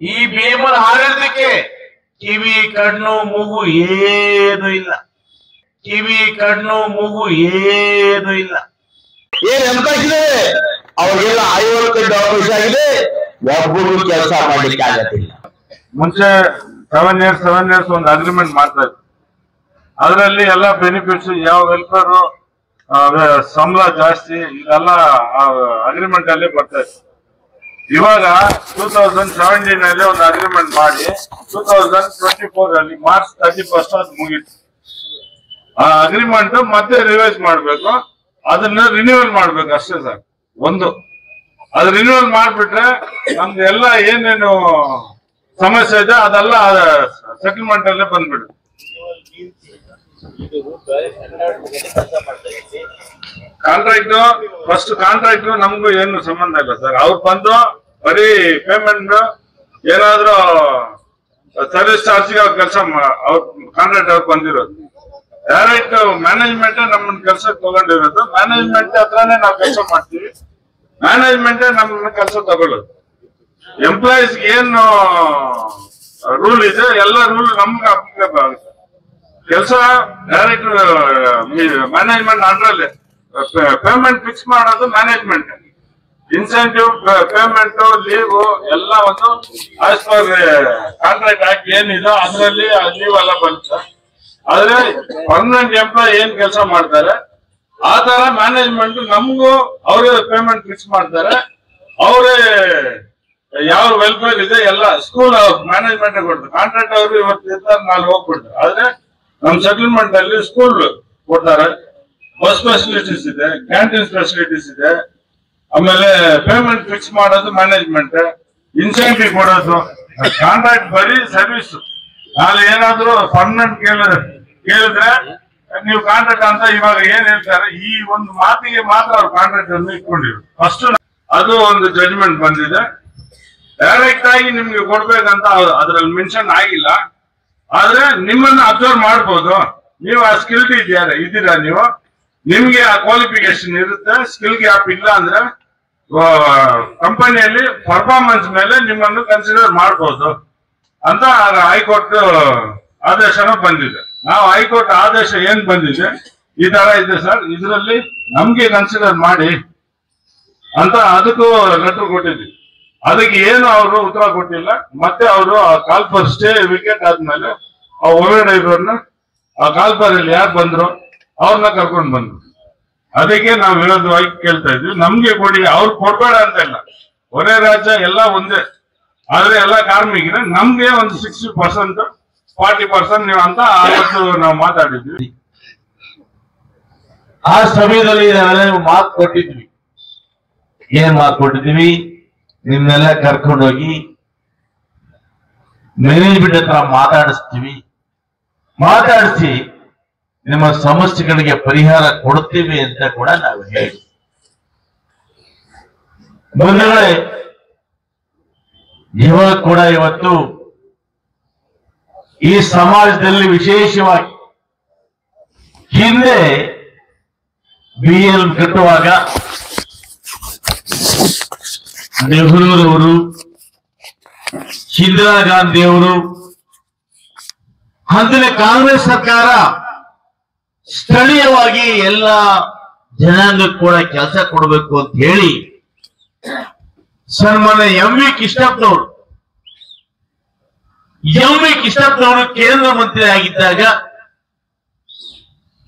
ಈ BMR ಆಡಳಿತಕ್ಕೆ ಕಿವಿ ಕಣ್ಣು ಮೂಗು ಏನು ಇಲ್ಲ. ಕಿವಿ ಕಣ್ಣು ಮೂಗು ಏನು ಇಲ್ಲ. ಏನ್ ಅವಕಾಶ ಇದೆ ಅವ್ರಿಗೆಲ್ಲ 50 ಅವಕಾಶ ಆಗಿದೆ. ಒಬ್ಬರು ಕೆಲಸ ಮಾಡ್ಲಿಕ್ಕೆ ಆಗತ್ತಿಲ್ಲ. ಮುಂಚೆ 7 years ಒಂದು ಅಗ್ರಿಮೆಂಟ್ ಮಾಡ್ತಾ ಇದ್ರು. ಅದರಲ್ಲಿ ಎಲ್ಲ ಬೆನಿಫಿಟ್ಸ್, ಯಾವ ವೆಲ್ಫೇರ್, ಸಂಬಳ ಜಾಸ್ತಿ, ಇದೆಲ್ಲ ಅಗ್ರಿಮೆಂಟ್ ಅಲ್ಲಿ ಬರ್ತಾ ಇತ್ತು. ಇವಾಗ 2017 ಅಲ್ಲಿ ಒಂದು ಅಗ್ರಿಮೆಂಟ್ ಮಾಡಿ 2024 ಅಲ್ಲಿ March 31 ಅದು ಮುಗೀತು. ಆ ಅಗ್ರಿಮೆಂಟ್ ಮತ್ತೆ ರಿವೈಸ್ ಮಾಡ್ಬೇಕು, ಅದನ್ನ ರಿನ್ಯೂವಲ್ ಮಾಡ್ಬೇಕು ಅಷ್ಟೇ ಸರ್. ಅದು ರಿನ್ಯೂವಲ್ ಮಾಡ್ಬಿಟ್ರೆ ನಮ್ದು ಎಲ್ಲ ಏನೇನು ಸಮಸ್ಯೆ ಇದೆ ಅದೆಲ್ಲ ಸೆಟಲ್ಮೆಂಟ್ ಅಲ್ಲೇ ಬಂದ್ಬಿಡುತ್ತೆ. ಕಾಂಟ್ರಾಕ್ಟ್ ನಮಗೂ ಏನು ಸಂಬಂಧ ಇಲ್ಲ ಸರ್. ಅವ್ರು ಬಂದು ಬರೀ ಪೇಮೆಂಟ್ ಏನಾದ್ರು ಸರ್ವಿಸ್ ಚಾರ್ಜ್ಗೆ ಅವ್ರ ಕೆಲಸ ಅವ್ರ ಕಾಂಟ್ರಾಕ್ಟ್ ಅವ್ರು ಬಂದಿರೋದು. ಡೈರೆಕ್ಟ್ ಮ್ಯಾನೇಜ್ಮೆಂಟ್ ನಮ್ಮನ್ನ ಕೆಲ್ಸಕ್ಕೆ ತಗೊಂಡಿರೋದು. ಮ್ಯಾನೇಜ್ಮೆಂಟ್ ಹತ್ರನೇ ನಾವು ಕೆಲಸ ಮಾಡ್ತೀವಿ, ಮ್ಯಾನೇಜ್ಮೆಂಟ್ ನಮ್ಮನ್ನ ಕೆಲಸ ತಗೊಳ್ಳೋದು. ಎಂಪ್ಲಾಯೀಸ್ ಏನು ರೂಲ್ ಇದೆ ಎಲ್ಲ ರೂಲ್ ನಮ್ಗೆ ಅಪ್ಲಿಕೇಬಲ್ ಆಗುತ್ತೆ. ಕೆಲಸ ಡೈರೆಕ್ಟ್ ಮ್ಯಾನೇಜ್ಮೆಂಟ್ ಅಂಡ್ರಲ್ಲಿ ಪೇಮೆಂಟ್ ಫಿಕ್ಸ್ ಮಾಡೋದು ಮ್ಯಾನೇಜ್ಮೆಂಟ್. ಇನ್ಸೆಂಟಿವ್, ಪೇಮೆಂಟ್, ಲೀವ್ ಎಲ್ಲ ಒಂದು ಆಸ್ ಪರ್ ಕಾಂಟ್ರಾಕ್ಟ್ ಆಕ್ಟ್ ಏನಿದೆ ಅದರಲ್ಲಿ ಲೀವ್ ಎಲ್ಲ ಬರುತ್ತೆ. ಆದ್ರೆ ಪರ್ಮನೆಂಟ್ ಎಂಪ್ಲಾಯ್ ಏನ್ ಕೆಲಸ ಮಾಡ್ತಾರೆ ಆ ತರ ಮ್ಯಾನೇಜ್ಮೆಂಟ್ ನಮಗೂ ಅವರೇ ಪೇಮೆಂಟ್ ಫಿಕ್ಸ್ ಮಾಡ್ತಾರೆ. ಅವರೇ ಯಾವ ವೆಲ್ಫೇರ್ ಇದೆ ಎಲ್ಲ ಸ್ಕೂಲ್ ಮ್ಯಾನೇಜ್ಮೆಂಟ್ ಕೊಡ್ತಾರೆ. ಕಾಂಟ್ರಾಕ್ಟ್ ಅವರು ಇವತ್ತು ಇರ್ತಾರೆ, ನಾಳೆ ಹೋಗ್ಬಿಡ್ತಾರೆ. ಆದ್ರೆ ನಮ್ ಸೆಟಲ್ಮೆಂಟ್ ಅಲ್ಲಿ ಸ್ಕೂಲ್ ಕೊಡ್ತಾರೆ, ಬಸ್ ಫೆಸಿಲಿಟೀಸ್ ಇದೆ, ಕ್ಯಾಂಟೀನ್ ಫೆಸಿಲಿಟೀಸ್ ಇದೆ. ಆಮೇಲೆ ಪೇಮೆಂಟ್ ಫಿಕ್ಸ್ ಮಾಡೋದು ಮ್ಯಾನೇಜ್ಮೆಂಟ್, ಇನ್ಸೆಂಟಿವ್ ಕೊಡೋದು. ಕಾಂಟ್ರಾಕ್ಟ್ ಬರೀ ಸರ್ವಿಸ್. ನಾಳೆ ಏನಾದ್ರು ಪರ್ಮನೆಂಟ್ ಕೇಳಿದ್ರೆ ನೀವು ಕಾಂಟ್ರಾಕ್ಟ್ ಅಂತ ಇವಾಗ ಏನ್ ಹೇಳ್ತಾರೆ, ಈ ಒಂದು ಮಾತಿಗೆ ಮಾತ್ರ ಅವ್ರು ಕಾಂಟ್ರಾಕ್ಟ್ ಅನ್ನು ಇಟ್ಕೊಂಡಿರು. ಫಸ್ಟ್ ಅದು ಒಂದು ಜಡ್ಜ್ಮೆಂಟ್ ಬಂದಿದೆ. ಡೈರೆಕ್ಟ್ ಆಗಿ ನಿಮ್ಗೆ ಕೊಡ್ಬೇಕಂತ ಅದ್ರಲ್ಲಿ ಮೆನ್ಷನ್ ಆಗಿಲ್ಲ. ಆದ್ರೆ ನಿಮ್ಮನ್ನ ಅಬ್ಸರ್ವ್ ಮಾಡ್ಬೋದು. ನೀವು ಆ ಸ್ಕಿಲ್ ಇದ್ದೀರಾ, ನೀವು ನಿಮ್ಗೆ ಆ ಕ್ವಾಲಿಫಿಕೇಶನ್ ಇರುತ್ತೆ. ಸ್ಕಿಲ್ ಗ್ಯಾಪ್ ಇಲ್ಲ ಅಂದ್ರೆ ಕಂಪನಿಯಲ್ಲಿ ಪರ್ಫಾರ್ಮೆನ್ಸ್ ಮೇಲೆ ನಿಮ್ಮನ್ನು ಕನ್ಸಿಡರ್ ಮಾಡ್ಬೋದು ಅಂತ ಹೈಕೋರ್ಟ್ ಆದೇಶನೂ ಬಂದಿದೆ. ನಾವು ಹೈಕೋರ್ಟ್ ಆದೇಶ ಏನ್ ಬಂದಿದೆ ಈ ತರ ಇದೆ ಸರ್, ಇದರಲ್ಲಿ ನಮ್ಗೆ ಕನ್ಸಿಡರ್ ಮಾಡಿ ಅಂತ ಅದಕ್ಕೂ ಲೆಟರ್ ಕೊಟ್ಟಿದ್ವಿ. ಅದಕ್ಕೆ ಏನು ಅವರು ಉತ್ತರ ಕೊಟ್ಟಿಲ್ಲ. ಮತ್ತೆ ಅವರು ಆ ಕಾಲ್ಪರ್ ಸ್ಟೇ ವಿಕೆಟ್ ಆದ್ಮೇಲೆ ಆ ಒಳಗಡೆ ಇರೋರ್ನ ಆ ಕಾಲ್ಪರ್ ಅಲ್ಲಿ ಯಾರು ಬಂದ್ರು ಅವ್ರನ್ನ ಕರ್ಕೊಂಡು ಬಂದ್ರು. ಅದಕ್ಕೆ ನಾವು ವಿರೋಧವಾಗಿ ಕೇಳ್ತಾ ಇದ್ವಿ, ನಮ್ಗೆ ಕೊಡಿ, ಅವ್ರು ಕೊಡ್ಬೇಡ ಅಂತ ಇಲ್ಲ. ಒರೇ ರಾಜ್ಯ ಎಲ್ಲ ಒಂದೇ, ಆದ್ರೆ ಎಲ್ಲ ಕಾರ್ಮಿಕರ ನಮ್ಗೆ ಒಂದು 60%, 40% ನೀವು ಅಂತ ಅವತ್ತು ನಾವು ಮಾತಾಡಿದ್ವಿ. ಆ ಸಮಯದಲ್ಲಿ ಮಾತು ಕೊಟ್ಟಿದ್ವಿ. ಏನ್ ಮಾತು ಕೊಟ್ಟಿದ್ವಿ? ನಿಮ್ನೆಲ್ಲ ಕರ್ಕೊಂಡೋಗಿ ಮ್ಯಾನೇಜ್ಮೆಂಟ್ ಹತ್ರ ಮಾತಾಡಿಸಿ ನಿಮ್ಮ ಸಮಸ್ಯೆಗಳಿಗೆ ಪರಿಹಾರ ಕೊಡ್ತೀವಿ ಅಂತ ಕೂಡ ನಾವು ಹೇಳಿ. ಬಂಧುಗಳೇ, ಇವಾಗ ಕೂಡ ಇವತ್ತು ಈ ಸಮಾಜದಲ್ಲಿ ವಿಶೇಷವಾಗಿ ಹಿಂದೆ BL ಕಟ್ಟುವಾಗ ನೆಹರೂರವರು, ಇಂದಿರಾ ಗಾಂಧಿ ಅವರು, ಅಂದಿನ ಕಾಂಗ್ರೆಸ್ ಸರ್ಕಾರ ಸ್ಥಳೀಯವಾಗಿ ಎಲ್ಲ ಜನಾಂಗಕ್ಕೆ ಕೂಡ ಕೆಲಸ ಕೊಡಬೇಕು ಅಂತ ಹೇಳಿ ಸನ್ಮಾನ್ಯ MV ಕೃಷ್ಣಪ್ಪನವರು ಕೇಂದ್ರ ಮಂತ್ರಿ ಆಗಿದ್ದಾಗ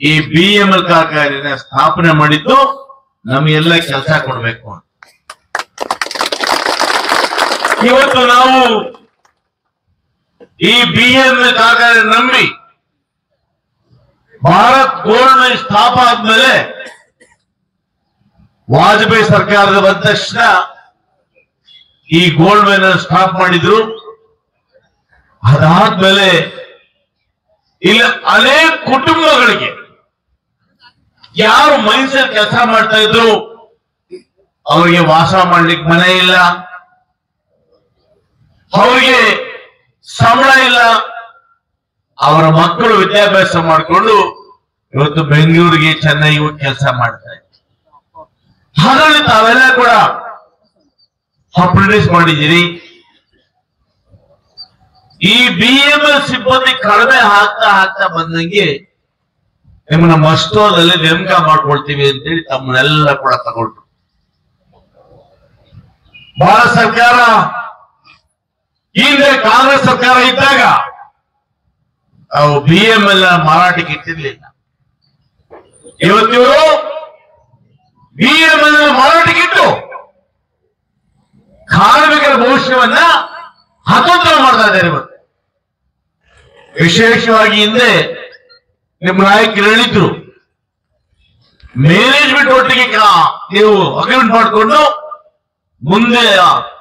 ಈ BML ಕಾರ್ಖಾನೆ ಸ್ಥಾಪನೆ ಮಾಡಿದ್ದು ನಮಗೆಲ್ಲ ಕೆಲಸ ಕೊಡಬೇಕು ಅಂತ. ಇವತ್ತು ನಾವು ಈ BML ಕಾರ್ಖಾನೆ ನಂಬಿ ಭಾರತ್ ಗೋಲ್ಡ್ ಮೈನ್ ಸ್ಥಾಪ ಆದ್ಮೇಲೆ ವಾಜಪೇಯಿ ಸರ್ಕಾರದ ಬಂದ ತಕ್ಷಣ ಈ ಗೋಲ್ಡ್ ಮೈನ್ ಸ್ಟಾಪ್ ಮಾಡಿದ್ರು. ಅದಾದ್ಮೇಲೆ ಇಲ್ಲಿ ಅನೇಕ ಕುಟುಂಬಗಳಿಗೆ ಯಾರು ಮೈನ್ಸ್ ಕೆಲಸ ಮಾಡ್ತಾ ಇದ್ರು ಅವರಿಗೆ ವಾಸ ಮಾಡ್ಲಿಕ್ಕೆ ಮನೆ ಇಲ್ಲ, ಅವರಿಗೆ ಸಂಬಳ ಇಲ್ಲ. ಅವರ ಮಕ್ಕಳು ವಿದ್ಯಾಭ್ಯಾಸ ಮಾಡಿಕೊಂಡು ಇವತ್ತು ಬೆಂಗಳೂರಿಗೆ, ಚೆನ್ನೈಗೆ ಕೆಲಸ ಮಾಡ್ತಾರೆ. ಹಾಗಾಗಿ ತಾವೆಲ್ಲ ಕೂಡ ಅಪ್ರೆಂಟಿಸ್ ಮಾಡಿದ್ದೀರಿ. ಈ BML ಸಿಬ್ಬಂದಿ ಕಡಿಮೆ ಆಗ್ತಾ ಬಂದಂಗೆ ನಿಮ್ಮನ್ನ ಮಸ್ಟೋದಲ್ಲಿ ನೇಮಕ ಮಾಡ್ಕೊಳ್ತೀವಿ ಅಂತೇಳಿ ತಮ್ಮನ್ನೆಲ್ಲ ಕೂಡ ತಗೊಂಡ್ರು. ಭಾರತ ಸರ್ಕಾರ ಹಿಂದೆ ಕಾಂಗ್ರೆಸ್ ಸರ್ಕಾರ ಇದ್ದಾಗ ಅವು BML ಮಾರಾಟಕ್ಕೆ ಇಟ್ಟಿರ್ಲಿಲ್ಲ. ಇವತ್ತಿವರು BML ಮಾರಾಟಕ್ಕಿಟ್ಟು ಕಾರ್ಮಿಕರ ಭವಿಷ್ಯವನ್ನ ಹತೋತ್ರ ಮಾಡ್ತಾ ಇದ್ದಾರೆ. ಇವತ್ತು ವಿಶೇಷವಾಗಿ ಹಿಂದೆ ನಿಮ್ಮ ನಾಯಕರು ಹೇಳಿದ್ರು, ಮ್ಯಾನೇಜ್ಮೆಂಟ್ ಒಟ್ಟಿಗೆ ನೀವು ಅಗ್ರಿಮೆಂಟ್ ಮಾಡಿಕೊಂಡು ಮುಂದೆ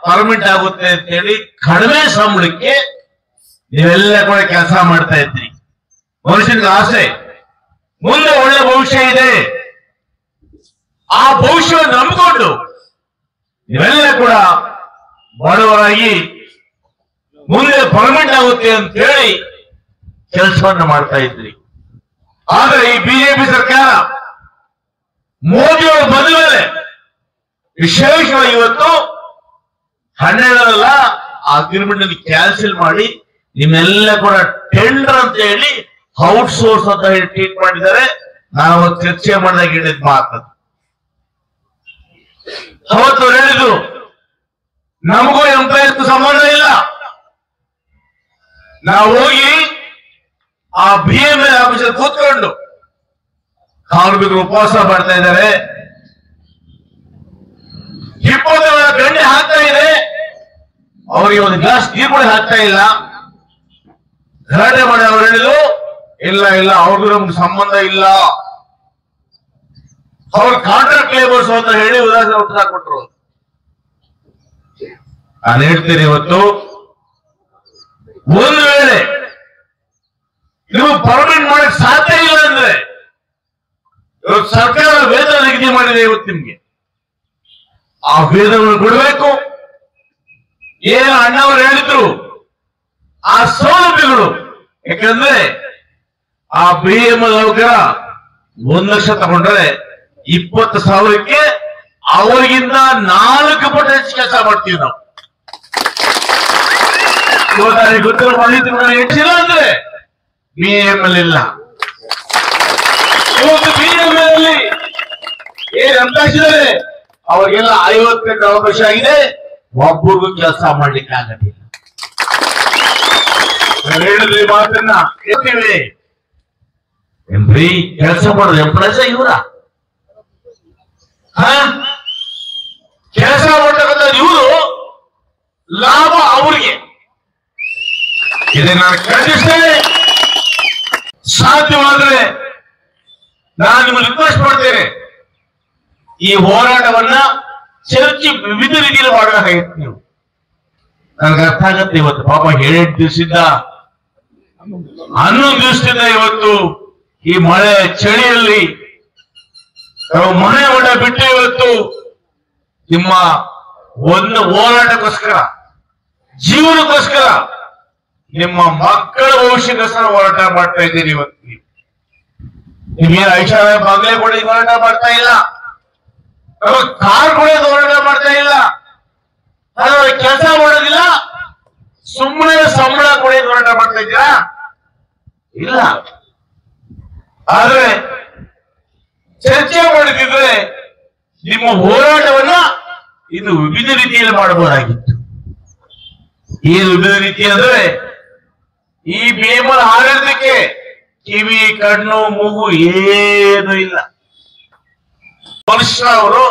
ಪರ್ಮಿಟ್ ಆಗುತ್ತೆ ಅಂತ ಹೇಳಿ ಕಡಿಮೆ ಸಂಬಳಕ್ಕೆ ನೀವೆಲ್ಲ ಕೂಡ ಕೆಲಸ ಮಾಡ್ತಾ ಇದ್ರಿ. ಮನುಷ್ಯನಿಗೆ ಆಸೆ, ಮುಂದೆ ಒಳ್ಳೆ ಭವಿಷ್ಯ ಇದೆ, ಆ ಭವಿಷ್ಯವನ್ನು ನಂಬಿಕೊಂಡು ನೀವೆಲ್ಲ ಕೂಡ ಬಡವರಾಗಿ ಮುಂದೆ ಪರ್ಮಿಟ್ ಆಗುತ್ತೆ ಅಂತ ಹೇಳಿ ಕೆಲಸವನ್ನು ಮಾಡ್ತಾ ಇದ್ರಿ. ಆದ್ರೆ ಈ ಬಿಜೆಪಿ ಸರ್ಕಾರ ಮೋದಿಯವರು ಬಂದ ಮೇಲೆ ವಿಶೇಷವಾಗಿ ಇವತ್ತು 12 ಅಗ್ರಿಮೆಂಟ್ ಅಲ್ಲಿ ಕ್ಯಾನ್ಸಲ್ ಮಾಡಿ ನಿಮ್ಮೆಲ್ಲ ಕೂಡ ಟೆಂಡರ್ ಅಂತ ಹೇಳಿ ಔಟ್ಸೋರ್ಸ್ ಅಂತ ಹೇಳಿ ಟ್ರೀಟ್ ಮಾಡಿದ್ದಾರೆ. ನಾವು ಚರ್ಚೆ ಮಾಡಿದಾಗ ಹೇಳಿದ ಮಾತು ಅವತ್ತು ಹೇಳಿದ್ರು, ನಮಗೂ ಎಂಪ್ಲಾಯೀಸ್ಗೂ ಸಂಬಂಧ ಇಲ್ಲ. ನಾವು ಹೋಗಿ ಆ BML ಆಫೀಸಲ್ಲಿ ಕೂತ್ಕೊಂಡು ಕಾರ್ಮಿಕರು ಉಪವಾಸ ಮಾಡ್ತಾ ಇದ್ದಾರೆ, 20 ಗಂಟೆ ಹಾಕ್ತಾ ಇದೆ, ಅವರಿಗೆ ಒಂದು ಗ್ಲಾಸ್ ನೀರು ಕೂಡ ಹಾಕ್ತಾ ಇಲ್ಲ. ಗಲಾಟೆ ಮಾಡಿ ಅವ್ರು ಹೇಳಿದ್ರು, ಇಲ್ಲ ಅವ್ರಿಗೂ ನಮ್ಗೆ ಸಂಬಂಧ ಇಲ್ಲ, ಅವ್ರ ಕಾಂಟ್ರಾಕ್ಟ್ ಲೇಬರ್ಸ್ ಅಂತ ಹೇಳಿ ಉತ್ತರ ಕೊಟ್ಟರು. ನಾನು ಹೇಳ್ತೇನೆ, ಇವತ್ತು ಒಂದು ವೇಳೆ ನೀವು ಪರ್ಮನೆಂಟ್ ಮಾಡಕ್ ಸಾಧ್ಯ ಇಲ್ಲ ಅಂದ್ರೆ ಇವತ್ತು ಸರ್ಕಾರ ವೇತನ ನಿಗದಿ ಮಾಡಿದೆ. ಇವತ್ತು ನಿಮ್ಗೆ ಆ ವೇತನವನ್ನು ಕೊಡಬೇಕು. ಏನು ಅಣ್ಣವರು ಹೇಳಿದ್ರು ಆ ಸೌಲಭ್ಯಗಳು, ಯಾಕಂದ್ರೆ ಆ BML ನೌಕರ 1 ಲಕ್ಷ ತಗೊಂಡ್ರೆ 20,000ಕ್ಕೆ ಅವರಿಗಿಂತ 4 ಪಟ್ಟು ಹೆಚ್ಚು ಕೆಲಸ ಮಾಡ್ತೀವಿ ನಾವು. ಇವತ್ತು ಗೊತ್ತಿರೋ ಮಾಹಿತಿ ಹೆಚ್ಚಿಲ್ಲ ಅಂದ್ರೆ BML ಇಲ್ಲ. ಇವತ್ತು BML ಅಲ್ಲಿ ಏನ್ ಅವಕಾಶ ಇದೆ, ಅವರಿಗೆಲ್ಲ 50 ಅವಕಾಶ ಆಗಿದೆ, ಒಬ್ಬರಿಗೂ ಕೆಲಸ ಮಾಡ್ಲಿಕ್ಕೆ ಆಗಲಿಲ್ಲ. ಹೇಳಿದ್ರಿ ಮಾತನ್ನ ಹೇಳ್ತೀವಿ, ಕೆಲಸ ಮಾಡೋದು ಎಂಪ್ಲಾಯ್ಸ್ ಇವರ ಕೆಲಸ ಮಾಡ್ತಕ್ಕಂಥ ಇವರು, ಲಾಭ ಅವರಿಗೆ. ಇದನ್ನ ಖಂಡಿಸ್ತೇನೆ. ಸಾಧ್ಯವಾದ್ರೆ ನಾನು ನಿಮ್ಮನ್ನು ರಿಕ್ವೆಸ್ಟ್ ಮಾಡ್ತೇನೆ, ಈ ಹೋರಾಟವನ್ನ ಚರ್ಚೆ ವಿವಿಧ ರೀತಿಯಲ್ಲಿ ಮಾಡಬೇಕಾಗಿತ್ತು. ನೀವು ನನಗೆ ಅರ್ಥ ಆಗತ್ತೆ. ಇವತ್ತು ಪಾಪ 7 ದಿವಸದಿಂದ 11 ದಿವಸದಿಂದ ಇವತ್ತು ಈ ಮಳೆ ಚಳಿಯಲ್ಲಿ ನಾವು ಮನೆ ಒಡ ಬಿಟ್ಟು ಇವತ್ತು ನಿಮ್ಮ ಒಂದು ಹೋರಾಟಕ್ಕೋಸ್ಕರ, ಜೀವನಕ್ಕೋಸ್ಕರ, ನಿಮ್ಮ ಮಕ್ಕಳ ಭವಿಷ್ಯಕ್ಕೋಸ್ಕರ ಹೋರಾಟ ಮಾಡ್ತಾ ಇದ್ದೀರಿ. ಇವತ್ತು ನಿಮ್ಗೆ ಐಷಾರಾಮಿ ಬಂಗ್ಲೆ ಕೂಡ ಹೋರಾಟ ಮಾಡ್ತಾ ಇಲ್ಲ, ಕಾರ್ ಕೂಡ ಹೋರಾಟ ಮಾಡ್ತಾ ಇಲ್ಲ, ಕೆಲಸ ಮಾಡೋದಿಲ್ಲ, ಸುಮ್ಮನೆ ಸಂಬಳ ಕೂಡ ಹೋರಾಟ ಮಾಡ್ತಾ ಇದ್ದೀರಾ? ಇಲ್ಲ. ಆದ್ರೆ ಚರ್ಚೆ ಮಾಡಿದ್ರೆ ನಿಮ್ಮ ಹೋರಾಟವನ್ನ ಇದು ವಿವಿಧ ರೀತಿಯಲ್ಲಿ ಮಾಡಬಹುದಾಗಿತ್ತು. ಈ ವಿವಿಧ ರೀತಿ ಅಂದ್ರೆ ಈ BML ಆಡಳಿತಕ್ಕೆ ಕಿವಿ, ಕಣ್ಣು, ಮೂಗು ಏನು ಇಲ್ಲ. ಮನುಷ್ಯ ಅವರು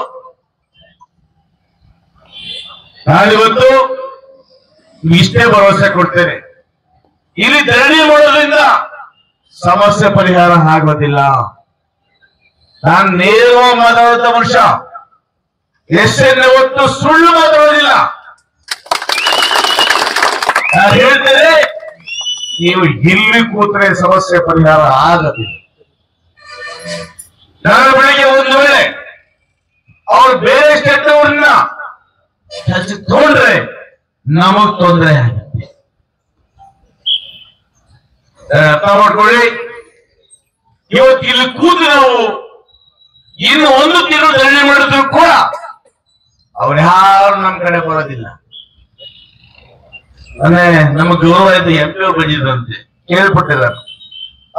ನಾನಿವತ್ತು ಇಷ್ಟೇ ಭರವಸೆ ಕೊಡ್ತೇನೆ, ಇಲ್ಲಿ ಧರಣಿ ಮಾಡೋದ್ರಿಂದ ಸಮಸ್ಯೆ ಪರಿಹಾರ ಆಗೋದಿಲ್ಲ. ನಾನು ನೇರವಾಗಿ ಮಾತಾಡುತ್ತ ಮನುಷ್ಯ, ಯಾವತ್ತು ಸುಳ್ಳು ಮಾತಾಡೋದಿಲ್ಲ. ನಾನು ಹೇಳ್ತೇನೆ, ನೀವು ಇಲ್ಲಿ ಕೂತ್ರೆ ಸಮಸ್ಯೆ ಪರಿಹಾರ ಆಗೋದಿಲ್ಲ. ನಾಳೆ ಬೆಳಿಗ್ಗೆ ಒಂದು ವೇಳೆ ಅವ್ರು ಬೇರೆ ಸ್ಟೇಟ್ ಅವ್ರನ್ನ ತಗೊಂಡ್ರೆ ನಮಗ್ ತೊಂದರೆ ಆಗುತ್ತೆ. ಅರ್ಥ ಮಾಡ್ಕೊಳ್ಳಿ. ಇವತ್ತು ಇಲ್ಲಿ ಕೂತು ನಾವು ಇನ್ನು 1 ತಿಂಗಳು ಧರಣಿ ಮಾಡಿದ್ರು ಕೂಡ ಅವ್ರು ಯಾರು ನಮ್ ಕಡೆ ಬರೋದಿಲ್ಲ. ಅಂದ್ರೆ ನಮ್ಮ ಗೌರವ ಇದ್ದ MP ಬಂದಿದ್ರಂತೆ, ಕೇಳ್ಪಟ್ಟಿದ್ದಾರೆ.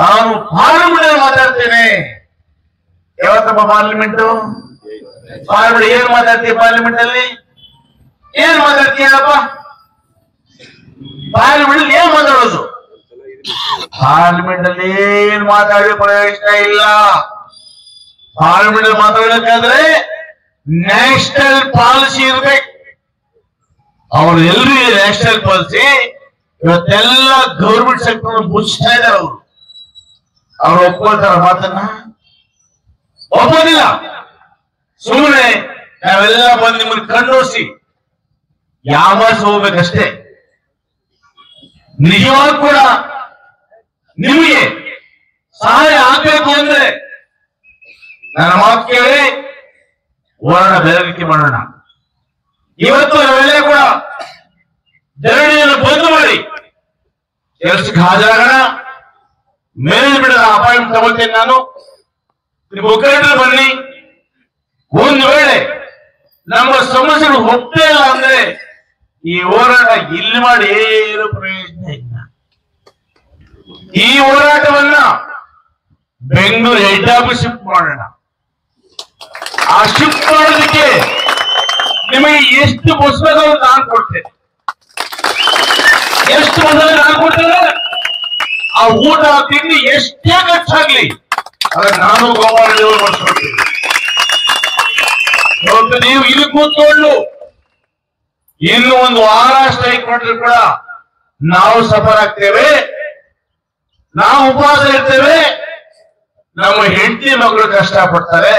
ನಾನು ಪಾರ್ಲಿಮೆಂಟ್ ಮಾತಾಡ್ತೇನೆ. ಯಾವತ್ತಪ್ಪ ಪಾರ್ಲಿಮೆಂಟ್? ಏನ್ ಮಾತಾಡ್ತೀಯ ಪಾರ್ಲಿಮೆಂಟ್ ಅಲ್ಲಿ? ಏನ್ ಮಾತಾಡ್ತೀಯಪ್ಪ ಪಾರ್ಲಿಮೆಂಟ್ ಅಲ್ಲಿ? ಏನ್ ಮಾತಾಡೋದು ಪಾರ್ಲಿಮೆಂಟ್ ಅಲ್ಲಿ? ಏನ್ ಮಾತಾಡಿ ಪ್ರಯೋಜನ ಇಲ್ಲ. ಪಾರ್ಲಿಮೆಂಟ್ ಅಲ್ಲಿ ಮಾತಾಡಬೇಕಾದ್ರೆ ನ್ಯಾಷನಲ್ ಪಾಲಿಸಿ ಇರ್ಬೇಕು. ಅವ್ರು ಎಲ್ರಿಗೂ ನ್ಯಾಷನಲ್ ಪಾಲಿಸಿ. ಇವತ್ತೆಲ್ಲ ಗೌರ್ಮೆಂಟ್ ಸೆಕ್ಟರ್ ಮುಚ್ತಾ ಇದ್ದಾರೆ. ಅವ್ರು ಒಪ್ಕೊಳ್ತಾರ ಮಾತನ್ನ? ಒಪ್ಪೋದಿಲ್ಲ. ಸುಮ್ಮನೆ ನಾವೆಲ್ಲ ಬಂದು ನಿಮ್ಮನ್ನು ಕಂಡೋಸಿ ಯಾಮಾರಿಸಿ ಹೋಗ್ಬೇಕಷ್ಟೇ. ನಿಜವಾಗ ಕೂಡ ನಿಮಗೆ ಸಹಾಯ ಆಗ್ಬೇಕು ಅಂದ್ರೆ ನನ್ನ ಮಾತು ಕೇಳಿ ಹೋರಾಟ ಬೇರೆ ರೀತಿ ಮಾಡೋಣ. ಇವತ್ತು ನಾವೆಲ್ಲ ಕೂಡ ಧರಣಿಯನ್ನು ಬಂದ್ ಮಾಡಿ ಕೆಲಸಕ್ಕೆ ಹಾಜರಾಗೋಣ. ಮೇಲೆ ಬಿಡದ ಅಪಾಯಿಂಟ್ ತಗೊಳ್ತೇನೆ ನಾನು. ನೀವು ಒಗ್ಗಟ್ಟು ಬನ್ನಿ. ಒಂದು ವೇಳೆ ನಮ್ಮ ಸಮಸ್ಯೆಗಳು ಹೋಗ್ತೇ ಇಲ್ಲ ಅಂದ್ರೆ ಈ ಹೋರಾಟ ಇಲ್ಲಿ ಮಾಡಿ ಏನು ಪ್ರಯೋಜನ ಇಲ್ಲ. ಈ ಹೋರಾಟವನ್ನ ಬೆಂಗಳೂರು ಹೆಡ್ ಆಫೀಸ್ ಶಿಫ್ಟ್ ಮಾಡೋಣ. ಆ ಶಿಫ್ಟ್ ಮಾಡೋದಕ್ಕೆ ನಿಮಗೆ ಎಷ್ಟು ಪುಸ್ತಕಗಳು ನಾನು ಕೊಡ್ತೇನೆ. ಎಷ್ಟು ಪುಸ್ತಕ ನಾನು ಕೊಡ್ತೇನೆ. ಆ ಊಟ ತಿಂಡಿ ಎಷ್ಟೇ ಖರ್ಚಾಗ್ಲಿ ಅದನ್ನ ನಾನು ಗೋಪಾಲ ದೇವರು ಮಾಡಿಸ್ಕೊಡ್ತೀನಿ. ಇವತ್ತು ನೀವು ಇಲ್ಲಿ ಕೂತ್ಕೊಂಡು ಇನ್ನು ಒಂದು ವಾರ ಸ್ಟ್ರೈಕ್ ಮಾಡಿದ್ರು ಕೂಡ ನಾವು ಸಫರ್ ಆಗ್ತೇವೆ, ನಾವು ಉಪವಾಸ ಇರ್ತೇವೆ, ನಮ್ಮ ಹೆಂಡತಿ ಮಕ್ಕಳು ಕಷ್ಟಪಡ್ತಾರೆ.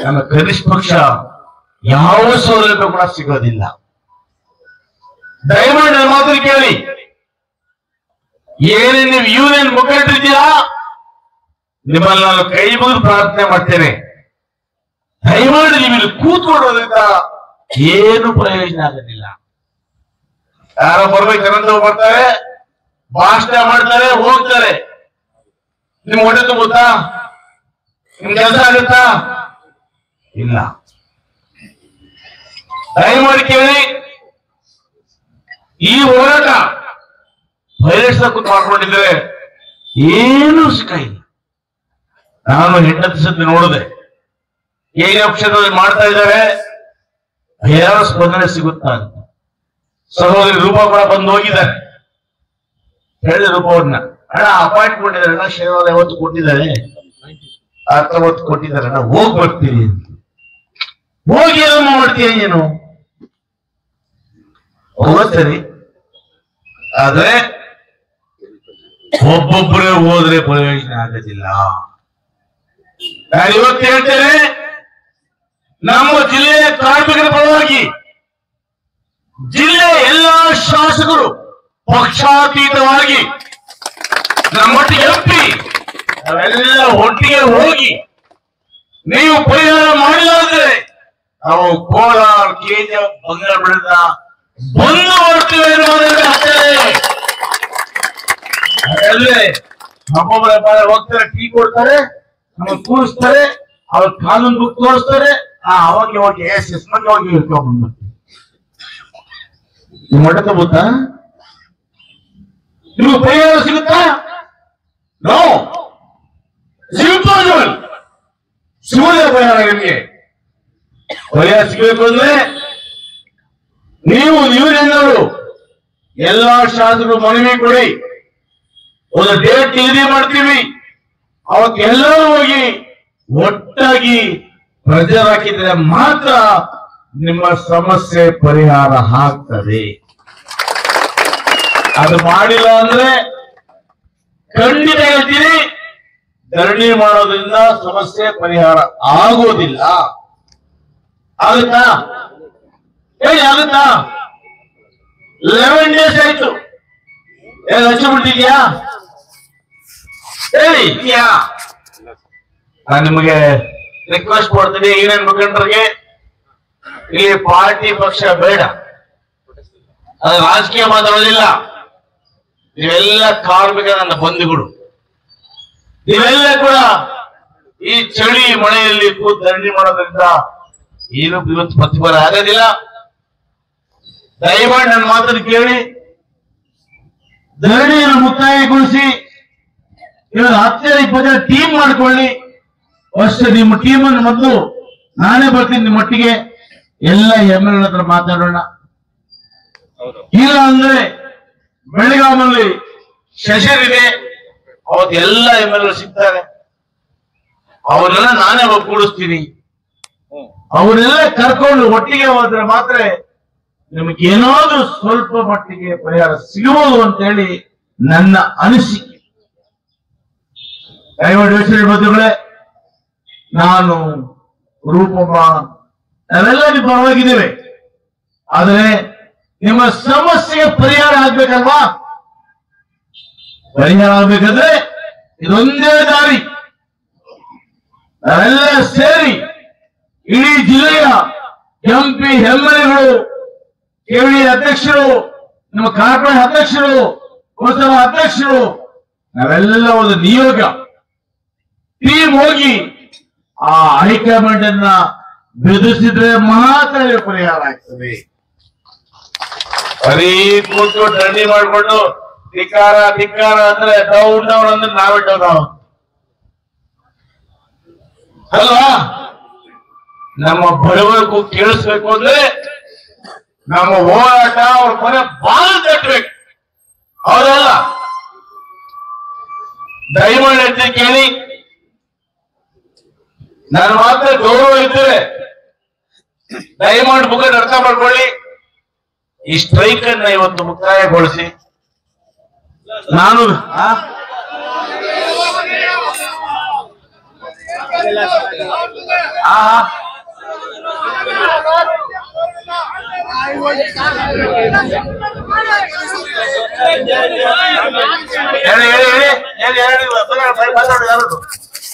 ನಮ್ಮ ಕನಿಷ್ಠ ಪಕ್ಷ ಯಾವ ಸೌಲಭ್ಯ ಕೂಡ ಸಿಗೋದಿಲ್ಲ. ದಯಮಾಡಿ ನನ್ನ ಮಾತು ಕೇಳಿ. ಏನೇನು ನೀವು ಯೂನಿಯನ್ ಮುಖಂಡರಿದ್ದೀರಾ ನಿಮ್ಮಲ್ಲಿ ನಾನು ಕೈ ಮುಗಿದು ಪ್ರಾರ್ಥನೆ ಮಾಡ್ತೇನೆ. ದಯಮಾಡಿ ನೀವು ಇಲ್ಲಿ ಕೂತ್ಕೊಳ್ಳೋದ್ರಿಂದ ಏನು ಪ್ರಯೋಜನ ಆಗೋದಿಲ್ಲ. ಯಾರೋ ಬರ್ಬೇಕು ಬರ್ತಾರೆ, ಭಾಷಣ ಮಾಡ್ತಾರೆ, ಹೋಗ್ತಾರೆ. ನಿಮ್ ಹೊಟ್ಟೆ ತುಂಬುತ್ತಾ? ನಿಮ್ ಕೆಲಸ ಆಗುತ್ತಾ? ಇಲ್ಲ. ದಯಮಾಡಿ ಕೇಳಿ. ಈ ಹೋರಾಟ ಬಯಲಿಸಕ್ಕೂ ಮಾಡ್ಕೊಂಡಿದ್ರೆ ಏನು ಸಿಕ್ಕಿಲ್ಲ. ನಾನು 8 ಸತಿ ನೋಡಿದೆ. ಹೇಗೆ ಕ್ಷೇತ್ರದಲ್ಲಿ ಮಾಡ್ತಾ ಇದ್ದಾರೆ, ಯಾರ ಸ್ಪಂದನೆ ಸಿಗುತ್ತಾ ಅಂತ. ಸಹೋದರಿ ರೂಪ ಕೂಡ ಬಂದು ಹೋಗಿದ್ದಾರೆ. ಹೇಳಿದ ರೂಪವನ್ನ ಅಣ್ಣ ಅಪಾಯಿಂಟ್ ಕೊಟ್ಟಿದ್ದಾರೆ ಅಣ್ಣ, ಶನಿವಾರ ಯಾವತ್ತು ಕೊಟ್ಟಿದ್ದಾರೆ, 30 ಕೊಟ್ಟಿದ್ದಾರೆ ಅಣ್ಣ, ಹೋಗ್ ಬರ್ತೀನಿ. ಹೋಗಿ ಏನೋ ಮಾಡ್ತೀಯ ನೀನು? ಹೋಗ್ತೇನೆ. ಆದ್ರೆ ಒಬ್ಬೊಬ್ಬರೇ ಹೋದ್ರೆ ಪ್ರಯೋಜನ ಆಗೋದಿಲ್ಲ. ನಾನು ಇವತ್ತು ಹೇಳ್ತೇನೆ, ನಮ್ಮ ಜಿಲ್ಲೆಯ ಕಾರ್ಮಿಕರ ಪರವಾಗಿ ಜಿಲ್ಲೆಯ ಎಲ್ಲಾ ಶಾಸಕರು ಪಕ್ಷಾತೀತವಾಗಿ ನಮ್ಮೊಟ್ಟಿಗೆ ಒಪ್ಪಿ ನಾವೆಲ್ಲ ಒಟ್ಟಿಗೆ ಹೋಗಿ ನೀವು ಪರಿಹಾರ ಮಾಡಿಲ್ಲ ಅಂದ್ರೆ ನಾವು ಕೋಲಾರ KGF ಬಂಗಾರ ಬೆಳೆದ ಬಂದು ಮಾಡ್ತೇವೆ ಅನ್ನೋದ್ರೆ ಒಬ್ಬೊಬ್ಬರ ಹೋಗ್ತಾರೆ, ಟೀ ಕೊಡ್ತಾರೆ, ನಮಗೆ ಕೂರಿಸ್ತಾರೆ, ಅವ್ರ ಕಾನೂನು ಬುಕ್ ತೋರಿಸ್ತಾರೆ. ಅವಾಗ ಹೋಗಿ ಮಂದಿ ಹೋಗಿ ಇಟ್ಕೊಂಡ್ಬಂದ್ಬಿಡ್ತೀವಿ. ನಿಮ್ ಹೊಟ್ಟೆ ತುಂಬುತ್ತಾ? ನಿಮ್ಗೆ ಪರಿಹಾರ ಸಿಗುತ್ತಾ? ನೋ, ಸಿಗುವುದೇ ಪರಿಹಾರ. ನಿಮ್ಗೆ ಪರಿಹಾರ ಸಿಗಬೇಕು ಅಂದ್ರೆ ನೀವು ಯೂನಿಯನ್ನವರು ಎಲ್ಲಾ ಶಾಸಕರು ಮನವಿ ಕೊಡಿ, ಒಂದು ಡೇಟ್ ನಿಗದಿ ಮಾಡ್ತೀವಿ. ಅವತ್ತೆಲ್ಲರೂ ಹೋಗಿ ಒಟ್ಟಾಗಿ ಪ್ರಜೆ ಹಾಕಿದ್ರೆ ಮಾತ್ರ ನಿಮ್ಮ ಸಮಸ್ಯೆ ಪರಿಹಾರ ಆಗ್ತದೆ. ಅದು ಮಾಡಿಲ್ಲ ಅಂದ್ರೆ ಖಂಡಿತ ಹೇಳ್ತೀನಿ, ಧರಣಿ ಮಾಡೋದ್ರಿಂದ ಸಮಸ್ಯೆ ಪರಿಹಾರ ಆಗೋದಿಲ್ಲ. ಆಗುತ್ತಾ? ಹೇಳಿ, ಆಗುತ್ತಾ? 11 days ಆಯ್ತು. ಹಚ್ಚಿಬಿಟ್ಟಿದ್ಯಾ? ಹೇಳಿ. ನಾನು ನಿಮಗೆ ರಿಕ್ವೆಸ್ಟ್ ಮಾಡ್ತೀನಿ, ಯೂನಿಯನ್ ಮುಖಂಡರಿಗೆ, ಇಲ್ಲಿ ಪಾರ್ಟಿ ಪಕ್ಷ ಬೇಡ, ಅದು ರಾಜಕೀಯ ಮಾತಾಡೋದಿಲ್ಲ. ನೀವೆಲ್ಲ ಕಾರ್ಮಿಕರ ನನ್ನ ಬಂಧುಗಳು. ನೀವೆಲ್ಲ ಕೂಡ ಈ ಚಳಿ ಮಳೆಯಲ್ಲಿ ಕೂತು ಧರಣಿ ಮಾಡೋದ್ರಿಂದ ಏನು ಇವತ್ತು ಪ್ರತಿಫಲ ಆಗೋದಿಲ್ಲ. ದಯಮಾಡಿ ನನ್ನ ಮಾತನ್ನು ಕೇಳಿ. ಧರಣಿಯನ್ನು ಮುಕ್ತಾಯಗೊಳಿಸಿ ಇವಾಗ 10-20 ಟೀಮ್ ಮಾಡ್ಕೊಳ್ಳಿ. ಅಷ್ಟು ನಿಮ್ಮ ಟೀಮ್ ಅನ್ನು ಮೊದಲು ನಾನೇ ಬರ್ತೀನಿ ನಿಮ್ಮೊಟ್ಟಿಗೆ, ಎಲ್ಲ MLA ಹತ್ರ ಮಾತಾಡೋಣ. ಇಲ್ಲ ಅಂದ್ರೆ ಬೆಳಗಾವಲ್ಲಿ ಸೆಷನ್ ಇದೆ, ಅವತ್ತು ಎಲ್ಲ MLA ಸಿಗ್ತಾರೆ, ಅವರೆಲ್ಲ ನಾನೇ ಒಗ್ಗೂಡಿಸ್ತೀನಿ. ಅವರೆಲ್ಲ ಕರ್ಕೊಂಡು ಒಟ್ಟಿಗೆ ಹೋದ್ರೆ ಮಾತ್ರ ನಿಮಗೆ ಏನಾದ್ರೂ ಸ್ವಲ್ಪ ಮಟ್ಟಿಗೆ ಪರಿಹಾರ ಸಿಗಬಹುದು ಅಂತ ಹೇಳಿ ನನ್ನ ಅನಿಸಿಕೆ. ದಯವಿಟ್ಟು ಬಂಧುಗಳೇ, ನಾನು ರೂಪಮ್ಮ ನಾವೆಲ್ಲ ನಿಮ್ಮ ಪರವಾಗಿದ್ದೇವೆ. ಆದರೆ ನಿಮ್ಮ ಸಮಸ್ಯೆಗೆ ಪರಿಹಾರ ಆಗ್ಬೇಕಲ್ವಾ? ಪರಿಹಾರ ಆಗ್ಬೇಕಂದ್ರೆ ಇದೊಂದೇ ದಾರಿ. ನಾವೆಲ್ಲ ಸೇರಿ ಇಡೀ ಜಿಲ್ಲೆಯ MP MLAಗಳು, KVD ಅಧ್ಯಕ್ಷರು, ನಮ್ಮ ಕಾರ್ಪೊರೇಟ್ ಅಧ್ಯಕ್ಷರು, ಪುರಸಭಾ ಅಧ್ಯಕ್ಷರು, ನಾವೆಲ್ಲ ಒಂದು ನಿಯೋಗ ಟೀಮ್ ಹೋಗಿ ಆ ಹೈಕಮಾಂಡ್ ಅನ್ನ ಬೆದರಿಸಿದ್ರೆ ಮಾತ್ರ ಪರಿಹಾರ ಆಗ್ತದೆ. ಬರೀ ಕೂತು ದಂಡಿ ಮಾಡ್ಕೊಂಡು ಧಿಕ್ಕಾರ ಧಿಕ್ಕಾರ ಅಂದ್ರೆ ಡೌನ್ ಡೌನ್ ಅಂದ್ರೆ ನಾವೇ ಡೌನ್ ಅಲ್ವಾ? ನಮ್ಮ ಬಡವರಿಗೂ ಕೇಳಿಸ್ಬೇಕು ಅಂದ್ರೆ ನಮ್ಮ ಹೋರಾಟ ಅವ್ರ ಮನೆ ಬಾಲ್ ತಟ್ಟಬೇಕು, ಹೌದಲ್ಲ? ದಯಮಾಡಿ ಹೇಳ್ತೀನಿ ಕೇಳಿ, ನನ್ನ ಮಾತ್ರ ಗೌರವ ಇದ್ದರೆ ದಯಮಾಡಿ ಮುಖಂಡ ಅರ್ಥ ಮಾಡ್ಕೊಳ್ಳಿ. ಈ ಸ್ಟ್ರೈಕ್ ಅನ್ನ ಇವತ್ತು ಮುಕ್ತಾಯಗೊಳಿಸಿ. ನಾನು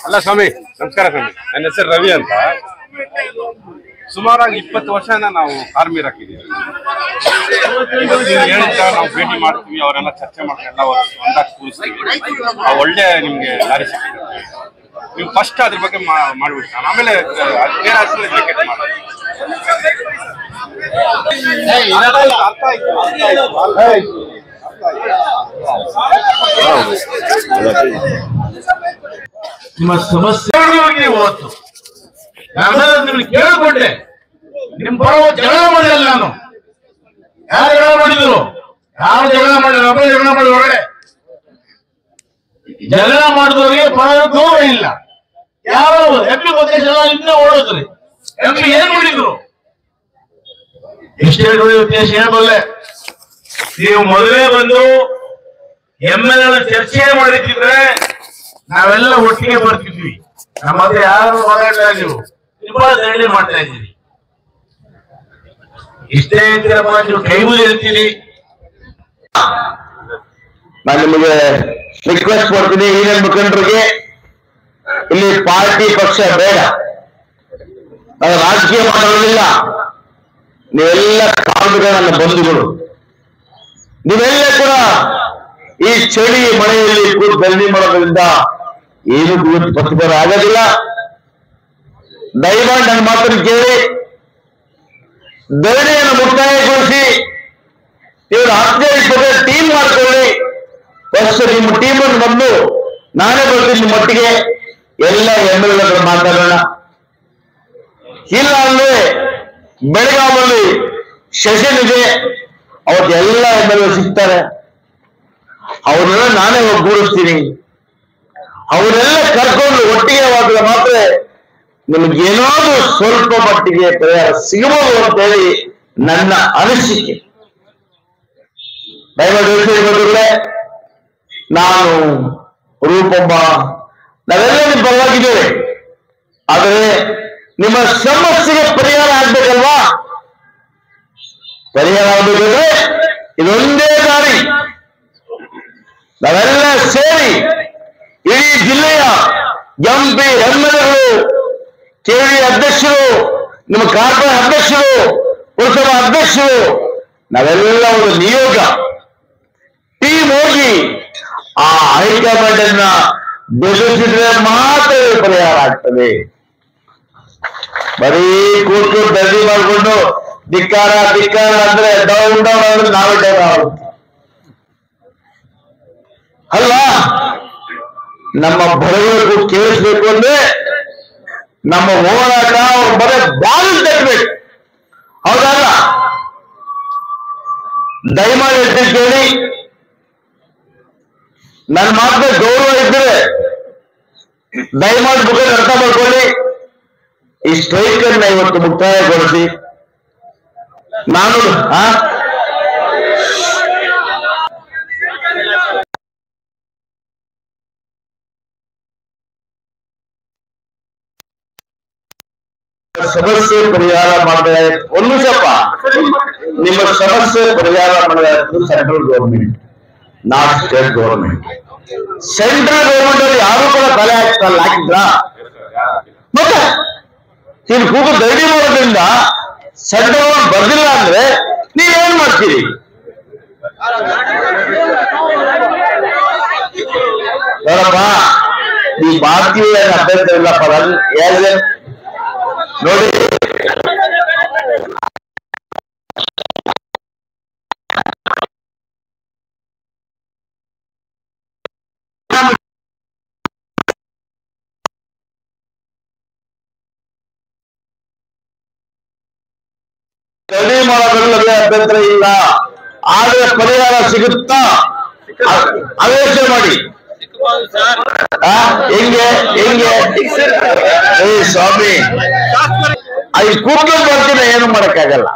ಅಲ್ಲ ಸ್ವಾಮಿ, ನಮಸ್ಕಾರ ಸ್ವಾಮಿ. ನನ್ನ ಹೆಸರು ರವಿ ಅಂತ. ಸುಮಾರಾಗಿ 20 ವರ್ಷನ ನಾವು ಕಾರ್ಮಿಕರು ಹಾಕಿದ್ದೀವಿ. ಹೇಳಿದ ನಾವು ಭೇಟಿ ಮಾಡ್ತೀವಿ, ಅವರೆಲ್ಲ ಚರ್ಚೆ ಮಾಡ್ಕೊಂಡು ಎಲ್ಲ ಒಂದಾಗಿ ಕೂರಿಸ್ತೀವಿ. ಒಳ್ಳೆ ನಿಮ್ಗೆ ದಾರಿ ಸಿಗ್ತದೆ. ನೀವು ಫಸ್ಟ್ ಅದ್ರ ಬಗ್ಗೆ ಮಾಡ್ಬಿಟ್ಟು ಆಮೇಲೆ ಟಿಕೆಟ್ ಮಾಡೋದು. ಅರ್ಥ ಆಯ್ತು. ನಿಮ್ಮ ಸಮಸ್ಯೆ ಓದ್ತು ನಿಮ್ಗೆ ಕೇಳಿಕೊಂಡೆ. ನಿಮ್ ಬರೋ ಜಗಳ ಮಾಡಿಲ್ಲ ನಾನು. ಯಾರು ಜಗಳ ಮಾಡಿದ್ರು? ಯಾರು ಜಗಳ ಮಾಡಿದ್ರು? ಒಬ್ಬರೇ ಜಗಳ ಮಾಡಿದ್ರು. ಒಳ್ಳೆ ಜಗಳ ಮಾಡಿದವರಿಗೆ ಪರ ಗೌರವ ಇಲ್ಲ. ಯಾರು MP ಉದ್ದೇಶ ಇನ್ನೂ ಓಡೋದ್ರಿ. MP ಏನ್ ಮಾಡಿದ್ರು? ಇಷ್ಟೇ ಉದ್ದೇಶ ಹೇಳ್ಬಲ್ಲೆ. ನೀವು ಮೊದಲೇ ಬಂದು MLA ಚರ್ಚೆ ಮಾಡಿದ್ರೆ ನಾವೆಲ್ಲ ಒಟ್ಟಿಗೆ ಬರ್ತಿದ್ವಿ. ನಮ್ಮ ಹತ್ರ ಯಾರು ಮಾತಾಡ್ತಾ ನೀವು ತುಂಬಾ ಧರಣಿ ಮಾಡ್ತಾ ಇದ್ದೀರಿ. ಇಷ್ಟೇ ಇದ್ದೀರಪ್ಪ, ನೀವು ಕೈ ಮುಗಿರ್ತೀರಿ. ನಾನು ನಿಮಗೆ ರಿಕ್ವೆಸ್ಟ್ ಕೊಡ್ತೀನಿ, ಹಿರಿಯ ಮುಖಂಡರಿಗೆ ಇಲ್ಲಿ ಪಾರ್ಟಿ ಪಕ್ಷ ಬೇಡ, ನಾನು ರಾಜಕೀಯ ಮಾಡೋದಿಲ್ಲ. ನೀವೆಲ್ಲ ಕಾರ್ಮಿಕ ನನ್ನ ಬಂಧುಗಳು, ನೀವೆಲ್ಲ ಕೂಡ ಈ ಚಳಿ ಮಳೆಯಲ್ಲಿ ಕೂತು ಧರಣಿ ಮಾಡೋದ್ರಿಂದ ಏನು ಪ್ರತಿಫಲ ಆಗೋದಿಲ್ಲ. ದಯಮಾಡಿ ನನ್ನ ಮಾತನ್ನು ಕೇಳಿ ಧರಣಿಯನ್ನು ಮುಕ್ತಾಯಗೊಳಿಸಿ ಇವರು 15-20 ಟೀಮ್ ಮಾಡ್ಕೊಳ್ಳಿ. ಫಸ್ಟ್ ನಿಮ್ಮ ಟೀಮ್ ಅನ್ನು ಬಂದು ನಾನೇ ಬರ್ತೀನಿ ನಿಮ್ಮೊಟ್ಟಿಗೆ, ಎಲ್ಲ MLA ಮಾತಾಡೋಣ. ಇಲ್ಲ ಅಂದ್ರೆ ಬೆಳಗಾವಲ್ಲಿ ಸೆಷನ್ ಇದೆ, ಅವತ್ತು ಎಲ್ಲ MLA ಸಿಗ್ತಾರೆ, ಅವರೆಲ್ಲ ನಾನೇ ಒಗ್ಗೂಡಿಸ್ತೀನಿ. ಅವರೆಲ್ಲ ಕರ್ಕೊಂಡು ಒಟ್ಟಿಗೆ ಹೋದ್ರೆ ಮಾತ್ರ ನಿಮಗೇನಾದ್ರೂ ಸ್ವಲ್ಪ ಮಟ್ಟಿಗೆ ಪರಿಹಾರ ಸಿಗಬಹುದು ಅಂತ ಹೇಳಿ ನನ್ನ ಅನಿಸಿಕೆ. ದಯಮಾಡಿ ನಾನು ರೂಪಮ್ಮ ನಾವೆಲ್ಲ ನಿಮ್ಮ ಪರವಾಗಿದ್ದೇವೆ. ಆದರೆ ನಿಮ್ಮ ಸಮಸ್ಯೆಗೆ ಪರಿಹಾರ ಆಗ್ಬೇಕಲ್ವಾ? ಪರಿಹಾರ ಆಗ್ಬೇಕಂದ್ರೆ ಇದೊಂದೇ ದಾರಿ. ನಾವೆಲ್ಲ ಸೇರಿ ಇಡೀ ಜಿಲ್ಲೆಯ MP MLAಗಳು, KVD ಅಧ್ಯಕ್ಷರು, ನಿಮ್ಮ ಕಾರ್ಪೊರೇಟ್ ಅಧ್ಯಕ್ಷರು, ಪುರಸಭಾ ಅಧ್ಯಕ್ಷರು, ನಾವೆಲ್ಲ ಒಂದು ನಿಯೋಗ ಟೀಮ್ ಹೋಗಿ ಆ ಹೈಕಮಾಂಡ್ ಅನ್ನ ಬೆದರಿಸಿದ್ರೆ ಮಾತ್ರ ಪರಿಹಾರ ಆಗ್ತದೆ. ಬರೀ ಕೂತು ದಂಡಿ ಮಾಡಿಕೊಂಡು ಧಿಕ್ಕಾರ ಧಿಕ್ಕಾರ ಅಂದ್ರೆ ಡೌನ್ ಡೌನ್ ಅಂದ್ರೆ ನಾವೇ ಡೌನ್ ಆಗುತ್ತೆ. ಅಲ್ಲ, ನಮ್ಮ ಬಡವರಿಗೂ ಕೇಳಿಸ್ಬೇಕು ಅಂದ್ರೆ ನಮ್ಮ ಹೋರಾಟ ಅವ್ರ ಬರೀ ಬಾಗಿಲು ತಟ್ಟಬೇಕು. ಹೌದಲ್ಲ? ದಯಮಾಡಿ ಹೇಳ್ತೀನಿ ಕೇಳಿ, ನನ್ನ ಮಾತ್ರ ಗೌರವ ಇದ್ರೆ ದಯಮಾಡಿ ಮುಖ ಅರ್ಥ ಮಾಡ್ಕೊಳ್ಳಿ. ಈ ಸ್ಟ್ರೈಕ್ ಅನ್ನ ಇವತ್ತು ಮುಕ್ತಾಯಗೊಳಿಸಿ ನಾನು ಸಮಸ್ಯೆ ಪರಿಹಾರ ಮಾಡಿದ್ರೆ ಒಂದು ನಿಮಿಷಪ್ಪ, ನಿಮ್ಮ ಸಮಸ್ಯೆ ಪರಿಹಾರ ಮಾಡಿದ್ರೆ central government, not state government. Central government ಅಲ್ಲಿ ಯಾರು ಕೂಡ ತಲೆ ಹಾಕಿದ್ರ? ಮತ್ತೆ ಇಲ್ಲಿ ಕೂಗು ಧೈರ್ಯ ಮಾಡೋದ್ರಿಂದ ಸೆಂಟ್ರಲ್ ಗೌರ್ಮೆಂಟ್ ಬರ್ದಿಲ್ಲ ಅಂದ್ರೆ ನೀವೇನ್ ಮಾಡ್ತೀರಿ? ನೋಡಪ್ಪ, ಈ ಭಾರತೀಯ ಅಭ್ಯರ್ಥಿ ಇಲ್ಲಪ್ಪ ನೋಡಿ. ಸ್ಟಡಿ ಮಾಡೋದ್ರಲ್ಲಿ ಅಭ್ಯಂತರ ಇಲ್ಲ, ಆದ್ರೆ ಪರಿಹಾರ ಸಿಗುತ್ತಾ ಆಲೋಚನೆ ಮಾಡಿ. ಹೆಂಗೆ ಹೆಂಗೆ ಏ ಸ್ವಾಮಿ, ಅಲ್ಲಿ ಕೂತ್ಕೊಂಡು ಬರ್ತೀನಿ, ಏನು ಮಾಡಕ್ಕಾಗಲ್ಲ.